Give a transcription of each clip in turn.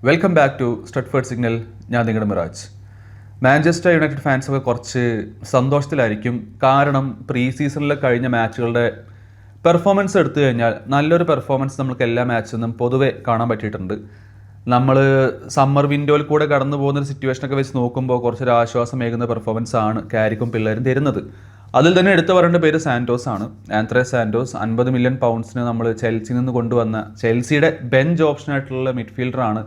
Welcome back to Stretford signal. ഞാൻ നിങ്ങളുടെ Miraj. Manchester United ഫാൻസൊക്കെ കുറച്ച് സന്തോഷത്തിലായിരിക്കും. കാരണം പ്രീ സീസണിൽ കഴിഞ്ഞ മാച്ചുകളുടെ പെർഫോമൻസ് എടുത്തു കഴിഞ്ഞാൽ നല്ലൊരു പെർഫോമൻസ് നമുക്ക് എല്ലാ മാച്ചിൽ നിന്നും പൊതുവെ കാണാൻ പറ്റിയിട്ടുണ്ട്. നമ്മൾ സമ്മർ വിൻഡോയിൽ കൂടെ കടന്നു പോകുന്നൊരു സിറ്റുവേഷനൊക്കെ വെച്ച് നോക്കുമ്പോൾ കുറച്ചൊരു ആശ്വാസമേകുന്ന പെർഫോമൻസ് ആണ് കാരിക്കും പിള്ളേരും തരുന്നത്. അതിൽ തന്നെ എടുത്തു പറയേണ്ട പേര് സാൻറ്റോസ് ആണ്. ആന്ത്രേ സാൻറ്റോസ് 50 മില്യൺ പൗണ്ട്സിന് നമ്മൾ ചെൽസിയിൽ നിന്ന് കൊണ്ടുവന്ന ചെൽസിയുടെ ബെഞ്ച് ഓപ്ഷനായിട്ടുള്ള മിഡ്ഫീൽഡറാണ്.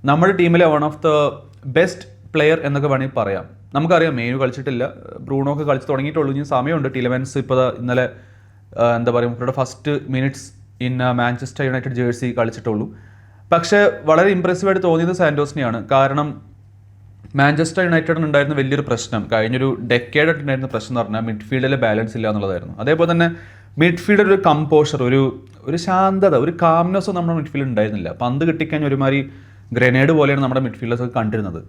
നമ്മുടെ ടീമിലെ one of the best player എന്നൊക്കെ വേണമെങ്കിൽ പറയാം. നമുക്കറിയാം മെയിനു കളിച്ചിട്ടില്ല, ബ്രൂണോ ഒക്കെ കളിച്ച് തുടങ്ങിയിട്ടുള്ളൂ. ഇനി സമയമുണ്ട്. ടിലമെൻസ് ഇപ്പോൾ ഇന്നലെ എന്താ പറയുക ഇവരുടെ first minutes in Manchester United jersey കളിച്ചിട്ടുള്ളൂ. പക്ഷേ വളരെ ഇമ്പ്രസീവായിട്ട് തോന്നിയത് സാൻറ്റോസിനെയാണ്. കാരണം മാഞ്ചസ്റ്റർ യുണൈറ്റഡിന് ഉണ്ടായിരുന്ന വലിയൊരു പ്രശ്നം, കഴിഞ്ഞൊരു ഡെക്കേഡായിട്ട് ഉണ്ടായിരുന്ന പ്രശ്നം എന്ന് പറഞ്ഞാൽ മിഡ്ഫീൽഡിലെ ബാലൻസ് ഇല്ല എന്നുള്ളതായിരുന്നു. അതേപോലെ തന്നെ മിഡ്ഫീൽഡിൽ ഒരു കമ്പോഷർ, ഒരു ശാന്തത, ഒരു കാംനെസ്സും നമ്മുടെ മിഡ്ഫീൽഡിൽ ഉണ്ടായിരുന്നില്ല. പന്ത് കിട്ടിക്കഴിഞ്ഞാൽ ഒരുമാതിരി ഗ്രനേഡ് പോലെയാണ് നമ്മുടെ മിഡ്ഫീൽഡേഴ്സൊക്കെ കണ്ടിരുന്നത്.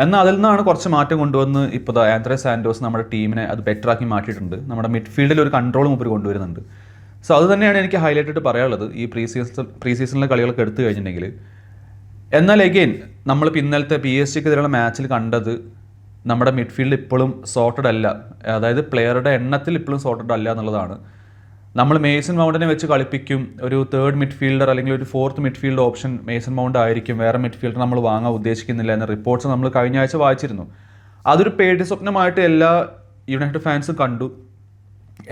എന്നാൽ അതിൽ നിന്നാണ് കുറച്ച് മാറ്റം കൊണ്ടുവന്ന് ഇപ്പോൾ ആന്ത്രേ സാൻറ്റോസ് നമ്മുടെ ടീമിനെ അത് ബെറ്ററാക്കി മാറ്റിയിട്ടുണ്ട്. നമ്മുടെ മിഡ്ഫീൽഡിൽ ഒരു കൺട്രോൾ മുമ്പ് കൊണ്ടുവരുന്നുണ്ട്. സോ അത് തന്നെയാണ് എനിക്ക് ഹൈലൈറ്റ് ആയിട്ട് പറയാനുള്ളത് ഈ പ്രീ സീസണിലെ കളികളൊക്കെ എടുത്തു കഴിഞ്ഞിട്ടുണ്ടെങ്കിൽ. എന്നാൽ എഗെയിൻ നമ്മളിപ്പോൾ ഇന്നലത്തെ PSG-ക്കെതിരെയുള്ള മാച്ചിൽ കണ്ടത് നമ്മുടെ മിഡ്ഫീൽഡ് ഇപ്പോഴും സോർട്ടഡ് അല്ല. അതായത് പ്ലെയറുടെ എണ്ണത്തിൽ ഇപ്പോഴും സോർട്ടഡ് അല്ല എന്നുള്ളതാണ്. നമ്മൾ മേസൺ മൗണ്ടിനെ വെച്ച് കളിപ്പിക്കും. ഒരു തേർഡ് മിഡ്ഫീൽഡർ അല്ലെങ്കിൽ ഒരു fourth midfield option Mason mount ആയിരിക്കും. വേറെ മിഡ്ഫീൽഡർ നമ്മൾ വാങ്ങാൻ ഉദ്ദേശിക്കുന്നില്ല എന്ന റിപ്പോർട്ട്സ് നമ്മൾ കഴിഞ്ഞ ആഴ്ച വായിച്ചിരുന്നു. അതൊരു പേടി സ്വപ്നമായിട്ട് എല്ലാ യുണൈറ്റഡ് ഫാൻസും കണ്ടു.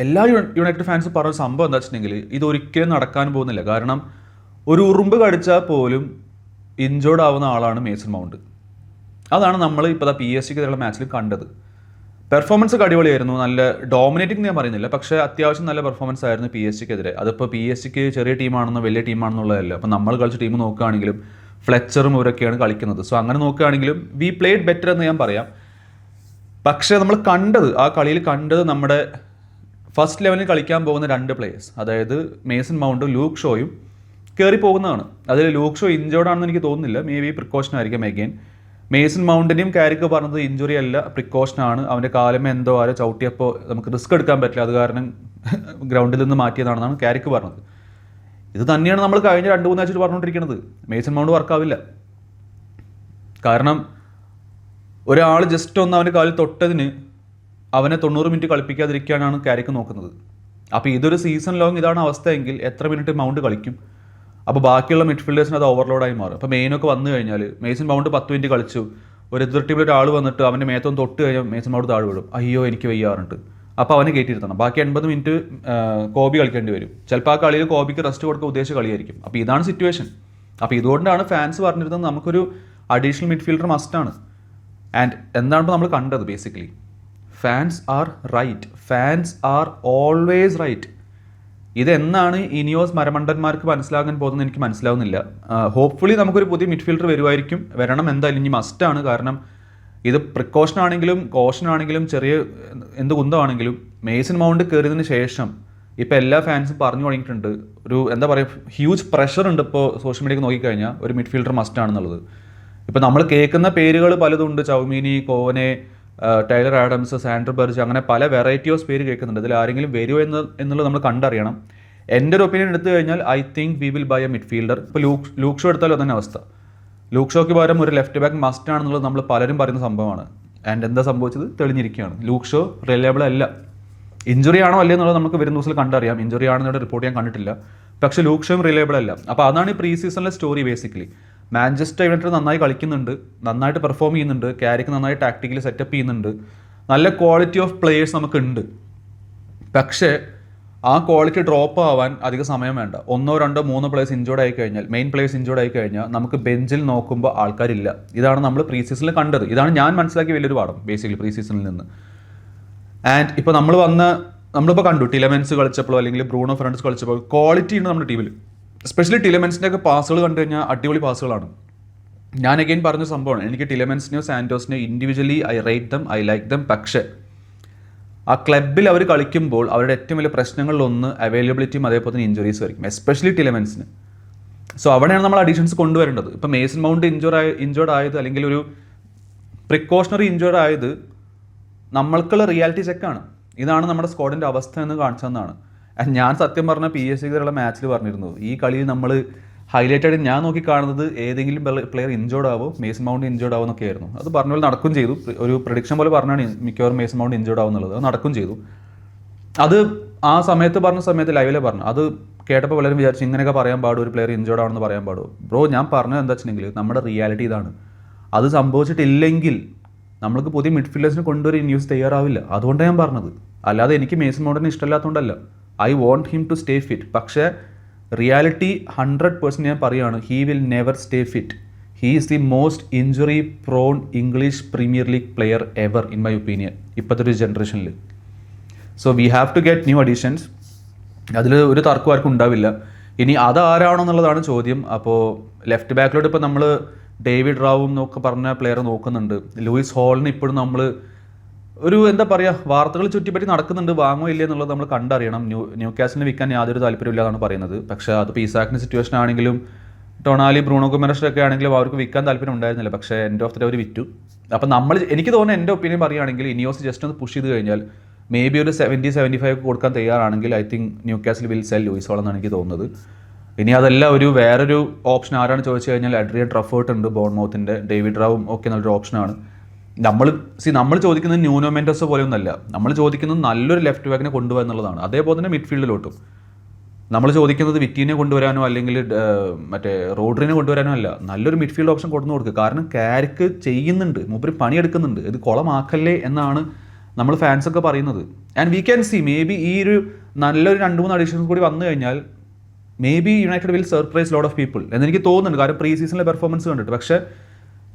എല്ലാ യുണൈറ്റഡ് ഫാൻസും പറഞ്ഞ സംഭവം എന്താ വെച്ചിട്ടുണ്ടെങ്കിൽ ഇതൊരിക്കലും നടക്കാൻ പോകുന്നില്ല. കാരണം ഒരു ഉറുമ്പ് കടിച്ചാൽ പോലും ഇഞ്ചേർഡ് ആവുന്ന ആളാണ് മേസൺ മൗണ്ട്. അതാണ് നമ്മൾ ഇപ്പോൾ PSG-ക്കെതിരെയുള്ള മാച്ചിൽ കണ്ടത്. പെർഫോമൻസ് ഒക്കെ അടിപൊളിയായിരുന്നു. നല്ല ഡോമിനേറ്റിംഗ് ഞാൻ പറയുന്നില്ല, പക്ഷേ അത്യാവശ്യം നല്ല പെർഫോമൻസ് ആയിരുന്നു PSG-ക്കെതിരെ. അതിപ്പോൾ PSG-ക്ക് ചെറിയ ടീമാണെന്നോ വലിയ ടീമാണെന്നുള്ളതല്ല. അപ്പോൾ നമ്മൾ കളിച്ച ടീം നോക്കുകയാണെങ്കിലും ഫ്ലെച്ചറും ഇവരൊക്കെയാണ് കളിക്കുന്നത്. സോ അങ്ങനെ നോക്കുകയാണെങ്കിലും വി പ്ലേഡ് ബെറ്റർ എന്ന് ഞാൻ പറയാം. പക്ഷേ നമ്മൾ ആ കളിയിൽ കണ്ടത് നമ്മുടെ ഫസ്റ്റ് ലെവലിൽ കളിക്കാൻ പോകുന്ന 2 പ്ലേയേഴ്സ്, അതായത് മേസൺ മൗണ്ടും ലൂക്ക് ഷോയും കയറി പോകുന്നതാണ്. അതിൽ ലൂക്ക് ഷോ ഇഞ്ചേർഡ് ആണെന്ന് എനിക്ക് തോന്നുന്നില്ല. മേ ബി പ്രിക്കോഷൻ ആയിരിക്കും. എഗെയിൻ മേസൺ മൗണ്ടിനെയും കാരിക്ക് പറഞ്ഞത് ഇഞ്ചുറി അല്ല, പ്രിക്കോഷനാണ്. അവൻ്റെ കാലമേ എന്തോ ആരോ ചവിട്ടിയപ്പോൾ നമുക്ക് റിസ്ക് എടുക്കാൻ പറ്റില്ല, അത് കാരണം ഗ്രൗണ്ടിൽ നിന്ന് മാറ്റിയതാണെന്നാണ് കാരിക്ക് പറഞ്ഞത്. ഇത് തന്നെയാണ് നമ്മൾ കഴിഞ്ഞ 2-3 ആഴ്ചയിൽ പറഞ്ഞുകൊണ്ടിരിക്കുന്നത്. മേസൺ മൗണ്ട് വർക്കാവില്ല. കാരണം ഒരാൾ ജസ്റ്റ് ഒന്ന് അവൻ്റെ കാലിൽ തൊട്ടതിന് അവനെ 90 മിനിറ്റ് കളിപ്പിക്കാതിരിക്കാനാണ് കാരിക്ക് നോക്കുന്നത്. അപ്പോൾ ഇതൊരു സീസൺ ലോങ് ഇതാണ് അവസ്ഥയെങ്കിൽ എത്ര മിനിറ്റ് മൗണ്ട് കളിക്കും? അപ്പോൾ ബാക്കിയുള്ള മിഡ്ഫീൽഡേഴ്സിന് അത് ഓവർലോഡായി മാറും. അപ്പോൾ മെയിനൊക്കെ വന്നു കഴിഞ്ഞാൽ മേസൺ മൗണ്ട് 10 മിനിറ്റ് കളിച്ചു, ഒരു എതിർ ടീമിൽ ഒരാൾ വന്നിട്ട് അവൻ്റെ മേത്തൊന്ന് തൊട്ട് കഴിഞ്ഞാൽ മേസൺ മൗണ്ട് താഴെ വിടും. അയ്യോ എനിക്ക് വയ്യാറുണ്ട്. അപ്പോൾ അവനെ കയറ്റിയിരുത്തണം. ബാക്കി 80 മിനിറ്റ് കോബി കളിക്കേണ്ടി വരും. ചിലപ്പോൾ ആ കളിയിൽ കോബിക്ക് റെസ്റ്റ് കൊടുക്കുക ഉദ്ദേശിച്ച കളിയായിരിക്കും. അപ്പോൾ ഇതാണ് സിറ്റുവേഷൻ. അപ്പോൾ ഇതുകൊണ്ടാണ് ഫാൻസ് പറഞ്ഞിരുന്നത് നമുക്കൊരു അഡീഷണൽ മിഡ്ഫീൽഡർ മസ്റ്റാണ്. ആൻഡ് എന്താണ് ഇപ്പോൾ നമ്മൾ കണ്ടത്? Basically fans are right. Fans are always right. ഇതെന്നാണ് ഇനിയോസ് മരമണ്ടന്മാർക്ക് മനസ്സിലാകാൻ പോകുന്നത് എനിക്ക് മനസ്സിലാവുന്നില്ല. ഹോപ്പ്ഫുള്ളി നമുക്കൊരു പുതിയ മിഡ്ഫീൽഡർ വരണം എന്തായാലും. ഇനി മസ്റ്റാണ്. കാരണം ഇത് പ്രിക്കോഷൻ ആണെങ്കിലും കോഷൻ ആണെങ്കിലും ചെറിയ എന്ത് കുന്തമാണെങ്കിലും മേസൺ മൗണ്ട് കയറിയതിന് ശേഷം ഇപ്പോൾ എല്ലാ ഫാൻസും പറഞ്ഞു തുടങ്ങിയിട്ടുണ്ട്. ഒരു എന്താ പറയുക, ഹ്യൂജ് പ്രഷർ ഉണ്ട് ഇപ്പോൾ സോഷ്യൽ മീഡിയക്ക് നോക്കിക്കഴിഞ്ഞാൽ ഒരു മിഡ്ഫീൽഡർ മസ്റ്റാണെന്നുള്ളത്. ഇപ്പോൾ നമ്മൾ കേൾക്കുന്ന പേരുകൾ പലതുണ്ട്. ചൗമീനി, കോവനെ, ടൈലർ ആഡംസ്, സാൻഡർ ബെർജ്, അങ്ങനെ പല വെറൈറ്റി ഓഫ് പേര് കേൾക്കുന്നുണ്ട്. ഇതിൽ ആരെങ്കിലും വരുമോ എന്നുള്ളത് നമ്മൾ കണ്ടറിയണം. എൻ്റെ ഒരു ഒപ്പീനിയൻ എടുത്തു കഴിഞ്ഞാൽ I think we will buy A midfielder. ഇപ്പോൾ ലൂക്ക് ഷോ എടുത്താലും അതന്നെ അവസ്ഥ. ലൂക്ക് ഷോയ്ക്ക് പകരം ഒരു ലെഫ്റ്റ് ബാക്ക് മസ്റ്റ് ആണെന്നുള്ളത് നമ്മൾ പലരും പറയുന്ന സംഭവമാണ്. ആൻഡ് എന്താ സംഭവിച്ചത്? തെളിഞ്ഞിരിക്കുകയാണ്. ലൂക്ക് ഷോ റിലയബിൾ അല്ല. ഇഞ്ചുറി ആണോ അല്ലേ എന്നുള്ളത് നമുക്ക് വരുന്ന ദിവസത്തിൽ കണ്ടറിയാം. ഇഞ്ചുറി ആണെന്നുള്ള റിപ്പോർട്ട് ഞാൻ കണ്ടിട്ടില്ല. പക്ഷേ ലൂക്ക് ഷോയും റിലയബിൾ അല്ല. അപ്പോൾ അതാണ് ഈ പ്രീ സീസണിലെ സ്റ്റോറി ബേസിക്കലി. മാഞ്ചസ്റ്റർ യുണൈറ്റഡ് നന്നായി കളിക്കുന്നുണ്ട്, നന്നായിട്ട് പെർഫോം ചെയ്യുന്നുണ്ട്, കാരിക്ക് നന്നായി ടാക്ടിക്കലി സെറ്റപ്പ് ചെയ്യുന്നുണ്ട്, നല്ല ക്വാളിറ്റി ഓഫ് പ്ലേയേഴ്സ് നമുക്കുണ്ട്. പക്ഷേ ആ ക്വാളിറ്റി ഡ്രോപ്പ് ആവാൻ അധികം സമയം വേണ്ട. 1, 2, 3 പ്ലേയേഴ്സ് ഇഞ്ചോർഡ് ആയി കഴിഞ്ഞാൽ, മെയിൻ പ്ലേയേഴ്സ് ഇഞ്ചോർഡ് ആയി കഴിഞ്ഞാൽ നമുക്ക് ബെഞ്ചിൽ നോക്കുമ്പോൾ ആൾക്കാരില്ല. ഇതാണ് നമ്മൾ പ്രീ സീസണിൽ കണ്ടത്. ഇതാണ് ഞാൻ മനസ്സിലാക്കിയ വലിയൊരു പാഠം ബേസിക്കലി പ്രീ സീസണിൽ നിന്ന്. ആൻഡ് ഇപ്പോൾ നമ്മളിപ്പോൾ കണ്ടു ടിലമെൻസ് കളിച്ചപ്പോൾ അല്ലെങ്കിൽ ബ്രൂണോ ഫെർണാണ്ടസ് കളിച്ചപ്പോൾ ക്വാളിറ്റി ഉണ്ട് നമ്മുടെ ടീമിൽ. എസ്പെഷ്യലി ടിലമെൻസിൻ്റെ ഒക്കെ പാസുകൾ കണ്ടു കഴിഞ്ഞാൽ അടിപൊളി പാസുകളാണ്. ഞാൻ അഗെയിൻ പറഞ്ഞ സംഭവമാണ്, എനിക്ക് ടിലമെൻസിനെയോ സാൻറ്റോസിനെയോ individually I rate them, I like them. പക്ഷേ ആ ക്ലബിൽ അവർ കളിക്കുമ്പോൾ അവരുടെ ഏറ്റവും വലിയ പ്രശ്നങ്ങളിലൊന്ന് അവൈലബിലിറ്റിയും അതേപോലെ തന്നെ ഇഞ്ചുറീസ് ആയിരിക്കും, എസ്പെഷ്യലി ടിലമെൻസിന്. സോ അവിടെയാണ് നമ്മൾ അഡീഷൻസ് കൊണ്ടുവരേണ്ടത്. ഇപ്പോൾ മേസൺ മൗണ്ട് ഇഞ്ചേർഡ് ആയത് അല്ലെങ്കിൽ ഒരു പ്രിക്കോഷണറി ഇഞ്ചേർഡ് ആയത് നമ്മൾക്കുള്ള റിയാലിറ്റി ചെക്കാണ്. ഇതാണ് നമ്മുടെ സ്ക്വാഡിൻ്റെ അവസ്ഥ എന്ന് കാണിച്ചതെന്നാണ്. ഞാൻ സത്യം പറഞ്ഞ PSG-ക്കെതിരെയുള്ള മാച്ചിൽ പറഞ്ഞിരുന്നു, ഈ കളിയിൽ നമ്മൾ ഹൈലൈറ്റഡ് ഞാൻ നോക്കി കാണുന്നത് ഏതെങ്കിലും പ്ലെയർ ഇഞ്ചോർഡ് ആവോ, മേസൺ മൗണ്ട് ഇഞ്ചോർഡ് ആവോ എന്നൊക്കെ ആയിരുന്നു. അത് പറഞ്ഞ പോലെ നടക്കും ചെയ്തു. ഒരു പ്രഡിക്ഷൻ പോലെ പറഞ്ഞാണ് മിക്കവാറും മേസൺ മൗണ്ട് ഇഞ്ചോർഡ് ആവും എന്നുള്ളത്. അത് നടക്കും ചെയ്തു. അത് ആ സമയത്ത് പറഞ്ഞ സമയത്ത് ലൈവിലെ പറഞ്ഞു. അത് കേട്ടപ്പോൾ പലരും വിചാരിച്ചു ഇങ്ങനെയൊക്കെ പറയാൻ പാടും, ഒരു പ്ലെയർ ഇഞ്ചോർഡ് ആണെന്ന് പറയാൻ പാടും. ബ്രോ ഞാൻ പറഞ്ഞത് എന്താ വെച്ചിട്ടുണ്ടെങ്കിൽ നമ്മുടെ റിയാലിറ്റി ഇതാണ്. അത് സംഭവിച്ചിട്ടില്ലെങ്കിൽ നമ്മൾക്ക് പുതിയ മിഡ്ഫീൽഡേഴ്സിനെ കൊണ്ടുവരാൻ ന്യൂസ് തയ്യാറാവില്ല. അതുകൊണ്ടാണ് ഞാൻ പറഞ്ഞത്. അല്ലാതെ എനിക്ക് മേസൺ മൗണ്ടിനെ ഇഷ്ടമില്ലാത്തതുകൊണ്ടല്ല. I want him to stay fit. പക്ഷേ റിയാലിറ്റി 100% ഞാൻ പറയുകയാണ്, he will never stay fit. He is the most injury prone English Premier League player ever in my opinion ഇപ്പോഴത്തെ ഒരു ജനറേഷനിൽ. So we have to get new additions. അതിൽ ഒരു തർക്കം ആർക്കും ഉണ്ടാവില്ല. ഇനി അതാരാണോ എന്നുള്ളതാണ് ചോദ്യം. അപ്പോൾ ലെഫ്റ്റ് ബാക്കിലോട്ട് ഇപ്പോൾ നമ്മൾ ഡേവിഡ് റാവും എന്നൊക്കെ പറഞ്ഞ പ്ലെയർ നോക്കുന്നുണ്ട്. ലൂയിസ് ഹോളിന് ഇപ്പോഴും നമ്മൾ ഒരു എന്താ പറയുക, വാർത്തകൾ ചുറ്റിപ്പറ്റി നടക്കുന്നുണ്ട്. വാങ്ങോ ഇല്ല എന്നുള്ളത് നമ്മൾ കണ്ടറിയണം. ന്യൂ കാസിലിന് വിൽക്കാൻ യാതൊരു താല്പര്യമില്ലാതാണ് പറയുന്നത്. പക്ഷേ അതിപ്പോൾ ഈസാക്കിൻ്റെ സിറ്റുവേഷൻ ആണെങ്കിലും ടൊണാലി ബ്രൂണോ ഗൊമറസ് ഒക്കെ ആണെങ്കിലും അവർക്ക് വിൽക്കാൻ താല്പര്യം ഉണ്ടായിരുന്നില്ല. പക്ഷേ എൻഡ് ഓഫ് ദ ഡേ അവർ വിറ്റു. അപ്പോൾ എനിക്ക് തോന്നുന്നു, എൻ്റെ ഒപ്പീനിയൻ പറയുകയാണെങ്കിൽ ഇനിയോസ് ജസ്റ്റ് ഒന്ന് പുഷ് ചെയ്ത് കഴിഞ്ഞാൽ മേ ബി ഒരു 70-75 കൊടുക്കാൻ തയ്യാറാണെങ്കിൽ I think Newcastle will sell Lewis Hall എന്നാണ് എനിക്ക് തോന്നുന്നത്. ഇനി അതല്ല വേറൊരു ഓപ്ഷൻ ആരാണ് ചോദിച്ചു കഴിഞ്ഞാൽ അഡ്രിയൻ ട്രഫേർട്ട് ഉണ്ട് ബോൺമൗത്തിൻ്റെ. ഡേവിഡ് റാവും ഒക്കെ നല്ലൊരു ഓപ്ഷനാണ്. നമ്മൾ ചോദിക്കുന്നത് ന്യൂനോ മെൻഡോസ് പോലെയൊന്നുമല്ല. നമ്മൾ ചോദിക്കുന്നത് നല്ലൊരു ലെഫ്റ്റ് ബാക്കിനെ കൊണ്ടുപോകുക എന്നുള്ളതാണ്. അതേപോലെ തന്നെ മിഡ്ഫീൽഡിലോട്ടും നമ്മൾ ചോദിക്കുന്നത് വിറ്റീനെ കൊണ്ടുവരാനോ അല്ലെങ്കിൽ മറ്റേ റോഡ്രിനെ കൊണ്ടുവരാനോ അല്ല. നല്ലൊരു മിഡ്ഫീൽഡ് ഓപ്ഷൻ കൊണ്ടു കൊടുക്കുക. കാരണം കാരിക്ക് ചെയ്യുന്നുണ്ട്, മൂപ്പര് പണിയെടുക്കുന്നുണ്ട്. ഇത് കുളമാക്കല്ലേ എന്നാണ് നമ്മൾ ഫാൻസൊക്കെ പറയുന്നത്. And we can see may be ഈ ഒരു നല്ലൊരു 2-3 അഡീഷൻസ് കൂടി വന്നു കഴിഞ്ഞാൽ may be United will surprise lot of people എന്നെനിക്ക് തോന്നുന്നുണ്ട്. കാരണം പ്രീ സീസണിലെ പെർഫോമൻസ് കണ്ടിട്ട്. പക്ഷേ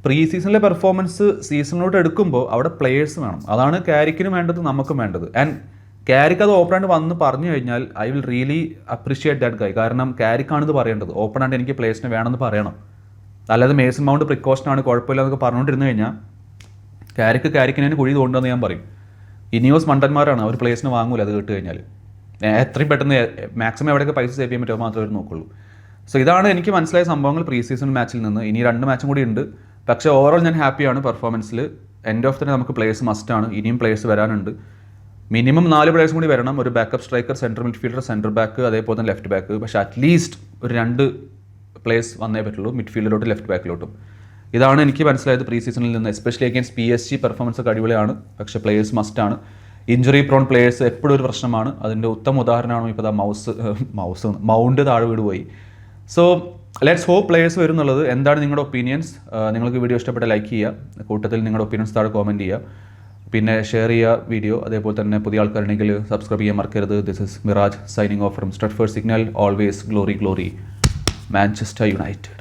പ്രീ സീസണിലെ പെർഫോമൻസ് സീസണിലോട്ട് എടുക്കുമ്പോൾ അവിടെ പ്ലേയേഴ്സ് വേണം. അതാണ് കാരിക്കിനും വേണ്ടത്, നമുക്കും വേണ്ടത്. ആൻഡ് കാരിക്ക് അത് ഓപ്പണായിട്ട് വന്ന് പറഞ്ഞു കഴിഞ്ഞാൽ I will really appreciate that guy. കാരണം കാരിക്കാണിത് പറയേണ്ടത്. ഓപ്പണായിട്ട് എനിക്ക് പ്ലേയേഴ്സിനെ വേണമെന്ന് പറയണം. അല്ലാതെ മേസൺ മൗണ്ട് പ്രിക്കോഷനാണ് കുഴപ്പമില്ല എന്നൊക്കെ പറഞ്ഞുകൊണ്ടിരുന്നു കഴിഞ്ഞാൽ കാരിക്കിനെ കുഴി തോണ്ടെന്ന് ഞാൻ പറയും. ഇനിയോസ് മണ്ടന്മാരാണ്, അവർ പ്ലേയേഴ്സിനെ വാങ്ങൂല അത് കേട്ട് കഴിഞ്ഞാൽ. എത്രയും പെട്ടെന്ന് മാക്സിമം എവിടെയൊക്കെ പൈസ സേവ് ചെയ്യാൻ പറ്റുമോ മാത്രമേ അവർ നോക്കുള്ളൂ. സോ ഇതാണ് എനിക്ക് മനസ്സിലായ സംഭവങ്ങൾ പ്രീ സീസൺ മാച്ചിൽ നിന്ന്. ഇനി 2 മാച്ചും കൂടി ഉണ്ട്. പക്ഷേ ഓവറോൾ ഞാൻ ഹാപ്പിയാണ് പെർഫോമൻസിൽ. എൻഡ് ഓഫ് ദ നമുക്ക് പ്ലേയേഴ്സ് മസ്റ്റാണ്. ഇനിയും പ്ലേയേഴ്സ് വരാനുണ്ട്. മിനിമം 4 പ്ലേയേഴ്സും കൂടി വരണം. ഒരു backup striker, central midfielder, centre back, അതേപോലെ തന്നെ ലെഫ്റ്റ് ബാക്ക്. പക്ഷേ അറ്റ്ലീസ്റ്റ് ഒരു 2 പ്ലേയേഴ്സ് വന്നേ പറ്റുള്ളൂ, മിഡ്ഫീൽഡിലോട്ടും ലെഫ്റ്റ് ബാക്കിലോട്ടും. ഇതാണ് എനിക്ക് മനസ്സിലായത് പ്രീ സീസണിൽ നിന്ന്. എസ്പെഷ്യലി അഗൈൻസ്റ്റ് PSG പെർഫോമൻസ് ഒക്കെ അടിപൊളിയാണ്. പക്ഷേ പ്ലേയേഴ്സ് മസ്റ്റാണ്. ഇഞ്ചുറി പ്രോൺ പ്ലേയേഴ്സ് എപ്പോഴും ഒരു പ്രശ്നമാണ്. അതിൻ്റെ ഉത്തമ ഉദാഹരണമാണ് ഇപ്പോൾ മൗണ്ട് താഴെ വീട് പോയി. സോ ലെറ്റ്സ് ഹോപ്പ് പ്ലേയേഴ്സ് വരും എന്നുള്ളത്. എന്താണ് നിങ്ങളുടെ ഒപ്പീനിയൻസ്? നിങ്ങൾക്ക് വീഡിയോ ഇഷ്ടപ്പെട്ട ലൈക്ക് ചെയ്യുക, കൂട്ടത്തിൽ നിങ്ങളുടെ ഒപ്പീനിയൻസ് താഴെ കോമെൻറ്റ് ചെയ്യുക, പിന്നെ ഷെയർ ചെയ്യുക വീഡിയോ. അതേപോലെ തന്നെ പുതിയ ആൾക്കാരുണ്ടെങ്കിൽ സബ്സ്ക്രൈബ് ചെയ്യാൻ മറക്കരുത്. This is Miraj signing off from Stretford signal. Always glory glory Manchester United.